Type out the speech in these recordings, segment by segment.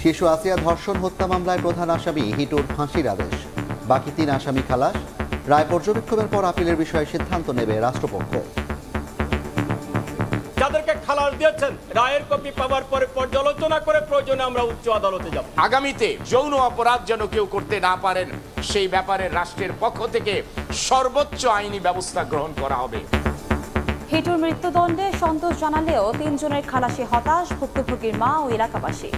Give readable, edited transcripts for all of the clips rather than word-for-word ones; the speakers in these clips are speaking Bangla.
শিশু আসিয়া ধর্ষণ হত্যা মামলায় প্রধান আসামি হিটুর ফাঁসির আদেশ, বাকি 3 আসামি খালাস। রায় পর্যবেক্ষণের পর আপিলের বিষয়ে সিদ্ধান্ত নেবে রাষ্ট্রপক্ষ। যাদেরকে খালাস দিয়েছেন রায়ের কপি পাওয়ার পরে পর্যালোচনা করে প্রয়োজনে আমরা উচ্চ আদালতে যাব। আগামীতে যৌন অপরাধ যেন কেউ করতে না পারেন সেই ব্যাপারে রাষ্ট্রের পক্ষ থেকে সর্বোচ্চ আইনি ব্যবস্থা গ্রহণ করা হবে। হিটুর মৃত্যুদণ্ডে সন্তোষ জানালেও 3 জনের খালাসি হতাশ ভুক্তভোগীর মা ও এলাকাবাসী।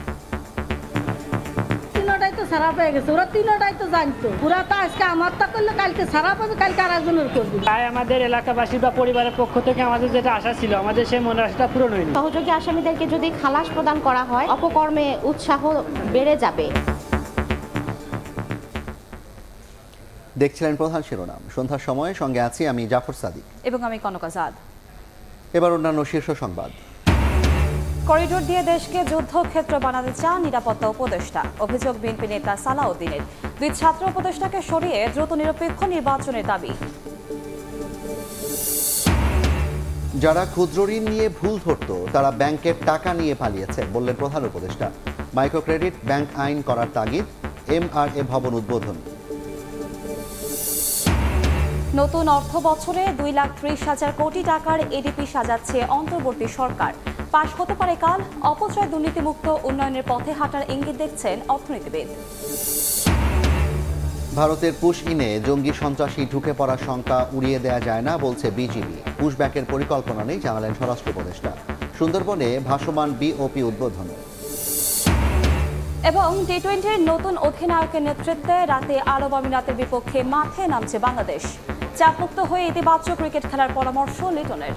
তিনটাই তো সারা পেয়ে গেছে, ওরা তিনটাই তো জানতো। ওরা তো আজকে আমারটা করলে কালকে সারা পাবে, কালকে আর একজনের করবে। তাই আমাদের এলাকাবাসী বা পরিবারের পক্ষ থেকে আমাদের যেটা আশা ছিল, আমাদের সেই মনের আশাটা পূরণ হয়নি। সহযোগী আসামিদেরকে যদি খালাস প্রদান করা হয় অপকর্মে উৎসাহ বেড়ে যাবে। দেখছিলেন প্রধান শিরোনাম। সন্ধ্যার সময়ে সঙ্গে আছি আমি জাফর সাদিক এবং আমি কনক আজাদ। এবার অন্যান্য শীর্ষ সংবাদ। করিডোর দিয়ে দেশকে যুদ্ধক্ষেত্র বানাতে চান নিরাপত্তা উপদেষ্টা, অভিযোগ বিএনপি নেতা সালাউদ্দিনের। 2 ছাত্র উপদেষ্টাকে সরিয়ে দ্রুত নিরপেক্ষ নির্বাচনের দাবি। যারা ক্ষুদ্র ঋণ নিয়ে ভুল ধরত তারা ব্যাংকের টাকা নিয়ে পালিয়েছে বললেন প্রধান উপদেষ্টা। মাইক্রো ক্রেডিট ব্যাংক আইন করার তাগিদ, MRA ভবন উদ্বোধন। নতুন অর্থ বছরে 2,30,000 কোটি টাকার এডিপি সাজাচ্ছে অন্তর্বর্তী সরকার। পাশ হতে পারে কাল। অপচয় দুর্নীতিমুক্ত উন্নয়নের পথে হাঁটার ইঙ্গিত দেখছেন অর্থনীতিবিদ। ভারতের পুশ-ইনে জঙ্গি সন্ত্রাসী ঢুকে পড়ার শঙ্কা উড়িয়ে দেয়া যায় না বলছে বিজিবি। পুশব্যাকের পরিকল্পনা নেই জানালেন স্বরাষ্ট্র উপদেষ্টা। সুন্দরবনে ভাসমান বিওপি উদ্বোধন। এবং টি-20-র নতুন অধিনায়কের নেতৃত্বে রাতে আরব আমিরাতের বিপক্ষে মাঠে নামছে বাংলাদেশ। চাপমুক্ত হয়ে ইতিবাচক ক্রিকেট খেলার পরামর্শ লিটনের।